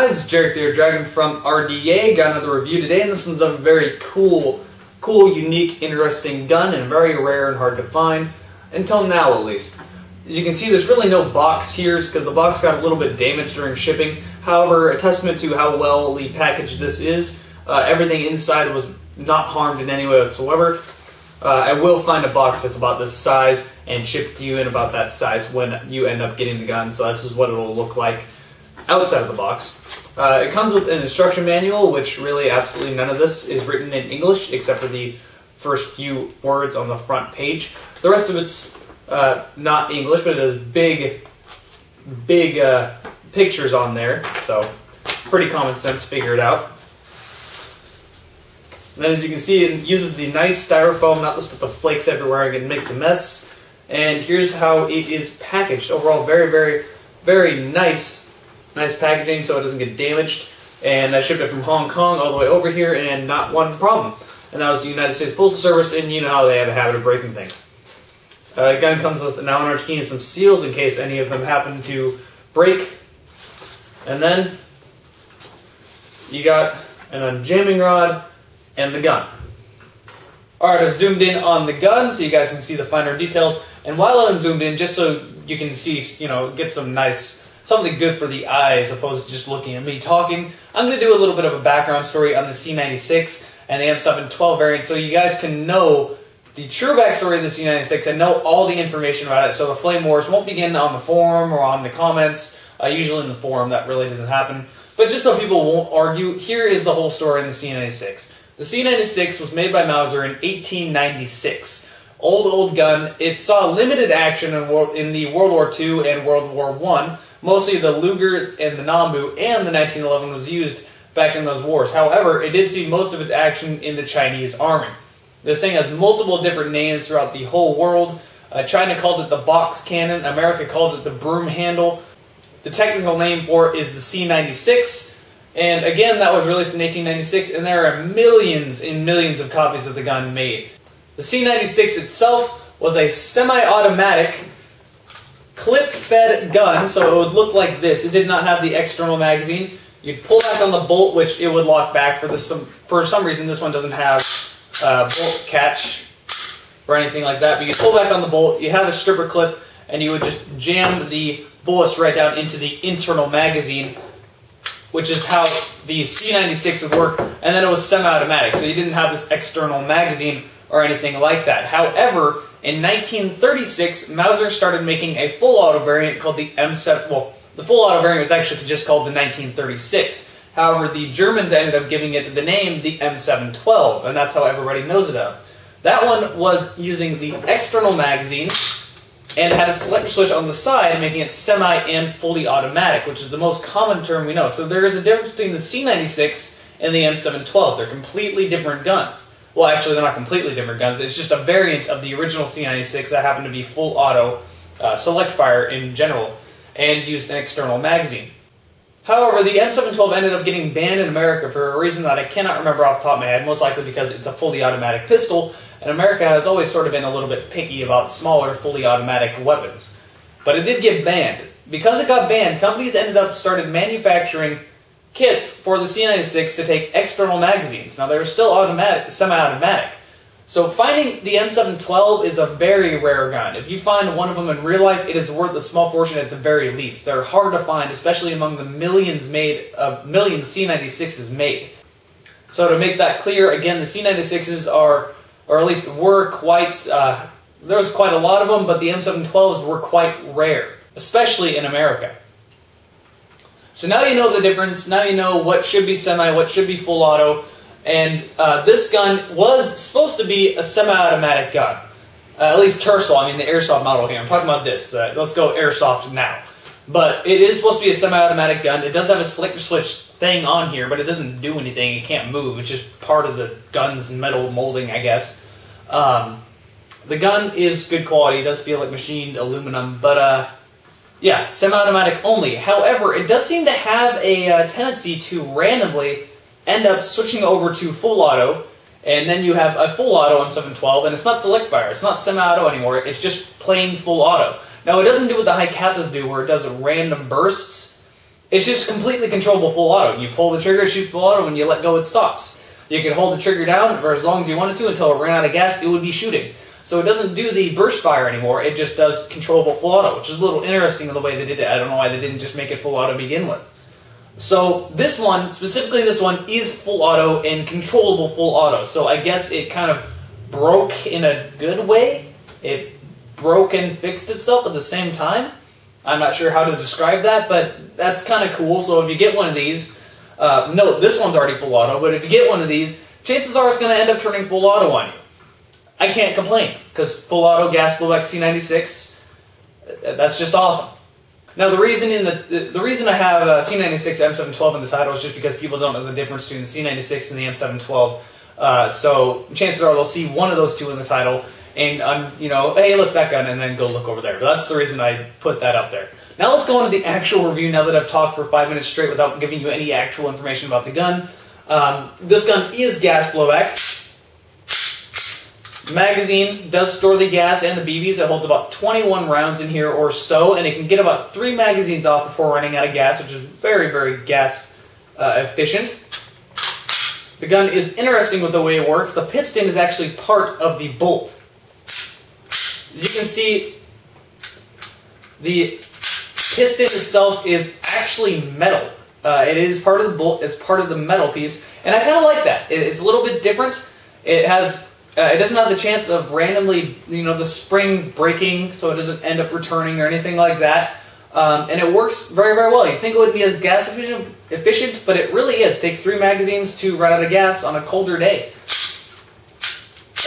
guys, Jarek the Air Dragon from RDA. Got another review today, and this one's a very cool, unique, interesting gun, and very rare and hard to find, until now at least. As you can see, there's really no box here, because the box got a little bit damaged during shipping. However, a testament to how well packaged this is, everything inside was not harmed in any way whatsoever. I will find a box that's about this size and ship to you in about that size when you end up getting the gun, so this is what it will look like outside of the box. It comes with an instruction manual, which really absolutely none of this is written in English except for the first few words on the front page. The rest of it's not English, but it has big pictures on there, so pretty common sense, figure it out. And then as you can see, it uses the nice styrofoam, not this with the flakes everywhere, it makes a mess. And here's how it is packaged. Overall, very nice packaging, so it doesn't get damaged. And I shipped it from Hong Kong all the way over here, and not one problem. And that was the United States Postal Service, and you know how they have a habit of breaking things. The gun comes with an Allen wrench key and some seals in case any of them happen to break. And then you got an unjamming rod and the gun. Alright, I've zoomed in on the gun so you guys can see the finer details. And while I'm zoomed in, just so you can see, get some something good for the eye as opposed to just looking at me talking, I'm going to do a little bit of a background story on the C96 and the M712 variant so you guys can know the true backstory of the C96 and know all the information about it. So the flame wars won't begin on the forum or on the comments. Usually in the forum, that really doesn't happen. But just so people won't argue, here is the whole story in the C96. The C96 was made by Mauser in 1896. Old gun. It saw limited action in the World War II and World War I. Mostly the Luger and the Nambu and the 1911 was used back in those wars. However, it did see most of its action in the Chinese army. This thing has multiple different names throughout the whole world. China called it the box cannon. America called it the broom handle. The technical name for it is the C96. And again, that was released in 1896, and there are millions and millions of copies of the gun made. The C96 itself was a semi-automatic, clip-fed gun, so it would look like this. It did not have the external magazine. You'd pull back on the bolt, which it would lock back. For some reason, this one doesn't have bolt catch or anything like that. But you pull back on the bolt, you have a stripper clip, and you would just jam the bullets right down into the internal magazine, which is how the C96 would work, and then it was semi-automatic, so you didn't have this external magazine or anything like that. However, in 1936, Mauser started making a full auto variant called the M7. Well, the full auto variant was actually just called the 1936. However, the Germans ended up giving it the name the M712, and that's how everybody knows it of. That one was using the external magazine, and it had a selector switch on the side, making it semi and fully automatic, which is the most common term we know. So there is a difference between the C96 and the M712. They're completely different guns. Well, actually, they're not completely different guns. It's just a variant of the original C96 that happened to be full auto, select fire in general, and used an external magazine. However, the M712 ended up getting banned in America for a reason that I cannot remember off the top of my head, most likely because it's a fully automatic pistol, and America has always sort of been a little bit picky about smaller, fully automatic weapons. But it did get banned. Because it got banned, companies started manufacturing kits for the C96 to take external magazines. Now, they're still semi-automatic. So finding the M712 is a very rare gun. If you find one of them in real life, it is worth a small fortune at the very least. They're hard to find, especially among the millions C96s made. So to make that clear, again, the C96s are, or at least were quite, there's quite a lot of them, but the M712s were quite rare, especially in America. So now you know the difference, now you know what should be semi, what should be full auto, and this gun was supposed to be a semi-automatic gun. At least Tercel, I mean the airsoft model here. I'm talking about this. Let's go airsoft now. But it is supposed to be a semi-automatic gun. It does have a selector switch thing on here, but it doesn't do anything. It can't move. It's just part of the gun's metal molding, I guess. The gun is good quality. It does feel like machined aluminum, but yeah, semi-automatic only. However, it does seem to have a tendency to randomly end up switching over to full auto, and then you have a full auto M712, and it's not select fire, it's not semi-auto anymore, it's just plain full auto. Now, it doesn't do what the high kappas do, where it does random bursts. It's just completely controllable full auto. You pull the trigger, it shoots full auto, when you let go, it stops. You can hold the trigger down for as long as you wanted to until it ran out of gas, it would be shooting. So it doesn't do the burst fire anymore, it just does controllable full auto, which is a little interesting in the way they did it. I don't know why they didn't just make it full auto to begin with. So this one, specifically this one, is full auto and controllable full auto. So I guess it kind of broke in a good way. It broke and fixed itself at the same time. I'm not sure how to describe that, but that's kind of cool. So if you get one of these, no, this one's already full auto, but if you get one of these, chances are it's going to end up turning full auto on you. I can't complain, because full auto gas blowback C96, that's just awesome. Now the reason I have C96 M712 in the title is just because people don't know the difference between the C96 and the M712. So chances are they'll see one of those two in the title, and you know, hey, look, that gun, and then go look over there. But that's the reason I put that up there. Now let's go on to the actual review, now that I've talked for 5 minutes straight without giving you any actual information about the gun. This gun is gas blowback. Magazine does store the gas and the BBs. It holds about 21 rounds in here or so, and it can get about 3 magazines off before running out of gas, which is very, very gas efficient. The gun is interesting with the way it works. The piston is actually part of the bolt. As you can see, the piston itself is actually metal. It is part of the bolt. It's part of the metal piece, and I kind of like that. It's a little bit different. It has. It doesn't have the chance of randomly, you know, the spring breaking, so it doesn't end up returning or anything like that. And it works very, very well. You think it would be as gas efficient, but it really is. It takes 3 magazines to run out of gas on a colder day.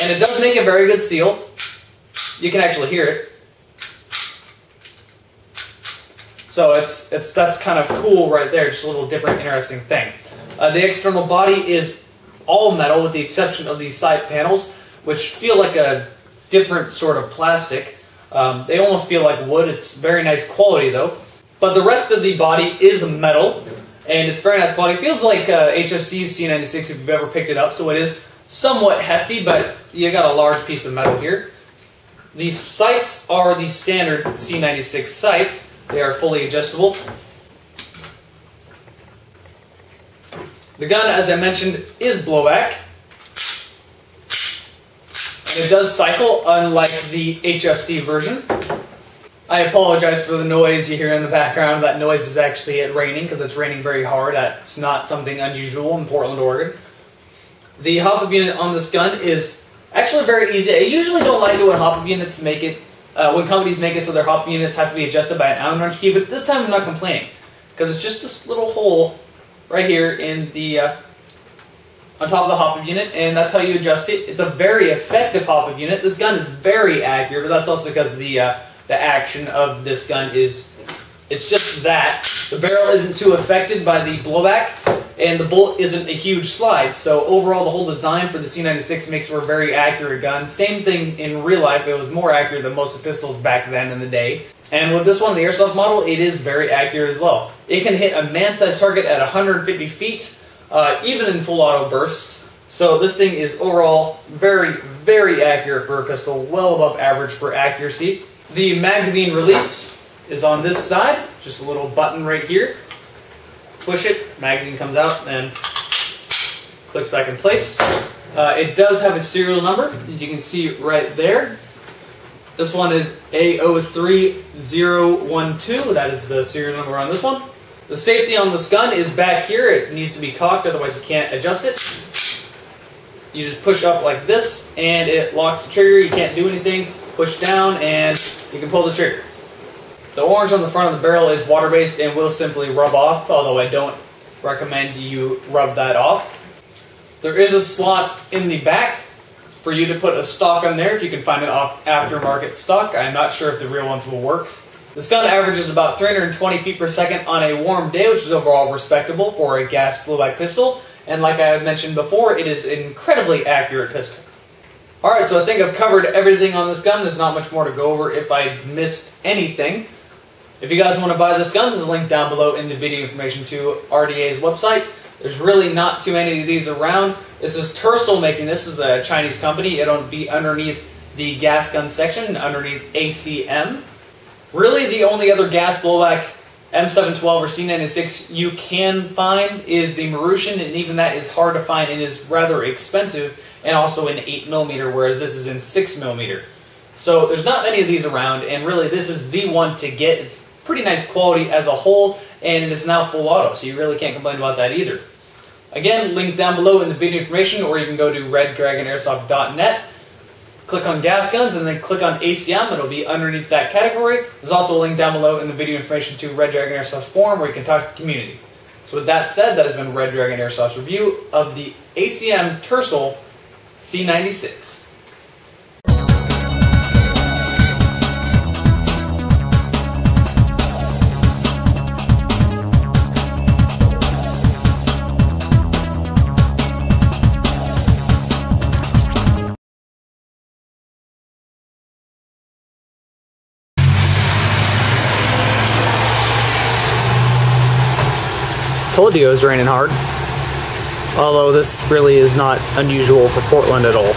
And it does make a very good seal. You can actually hear it. So that's kind of cool right there. Just a little different, interesting thing. The external body is all metal with the exception of these side panels, which feel like a different sort of plastic. They almost feel like wood. It's very nice quality though. But the rest of the body is metal, and it's very nice quality. It feels like HFC's C96 if you've ever picked it up, so it is somewhat hefty, but you got a large piece of metal here. These sights are the standard C96 sights. They are fully adjustable. The gun, as I mentioned, is blowback. And it does cycle, unlike the HFC version. I apologize for the noise you hear in the background. That noise is actually it raining, because it's raining very hard. That's not something unusual in Portland, Oregon. The hop-up unit on this gun is actually very easy. I usually don't like it when hop-up units make it, when companies make it so their hop-up units have to be adjusted by an Allen wrench key, but this time I'm not complaining, because it's just this little hole right here in the on top of the hop-up unit, and that's how you adjust it. It's a very effective hop-up unit. This gun is very accurate, but that's also because the action of this gun is, it's just that. The barrel isn't too affected by the blowback, and the bolt isn't a huge slide, so overall the whole design for the C96 makes for a very accurate gun. Same thing in real life, it was more accurate than most of the pistols back then in the day. And with this one, the airsoft model, it is very accurate as well. It can hit a man-sized target at 150 feet, even in full auto bursts. So this thing is overall very, very accurate for a pistol, well above average for accuracy. The magazine release is on this side, just a little button right here. Push it, magazine comes out and clicks back in place. It does have a serial number, as you can see right there. This one is A03012, that is the serial number on this one. The safety on this gun is back here. It needs to be cocked, otherwise you can't adjust it. You just push up like this, and it locks the trigger. You can't do anything. Push down, and you can pull the trigger. The orange on the front of the barrel is water-based and will simply rub off, although I don't recommend you rub that off. There is a slot in the back for you to put a stock on there if you can find an aftermarket stock. I'm not sure if the real ones will work. This gun averages about 320 feet per second on a warm day, which is overall respectable for a gas blowback pistol. And like I had mentioned before, it is an incredibly accurate pistol. Alright, so I think I've covered everything on this gun. There's not much more to go over if I missed anything. If you guys want to buy this gun, there's a link down below in the video information to RDA's website. There's really not too many of these around. This is Tercel making this. This is a Chinese company. It'll be underneath the gas gun section, underneath ACM. Really, the only other gas blowback M712 or C96 you can find is the Marusian, and even that is hard to find and is rather expensive, and also in 8mm, whereas this is in 6mm. So there's not many of these around, and really this is the one to get. It's pretty nice quality as a whole, and it is now full auto, so you really can't complain about that either. Again, link down below in the video information, or you can go to reddragonairsoft.net. Click on gas guns and then click on ACM. It'll be underneath that category. There's also a link down below in the video information to Red Dragon Airsoft's forum where you can talk to the community. So with that said, that has been Red Dragon Airsoft's review of the ACM Tercel C96. Told you it was raining hard. Although this really is not unusual for Portland at all.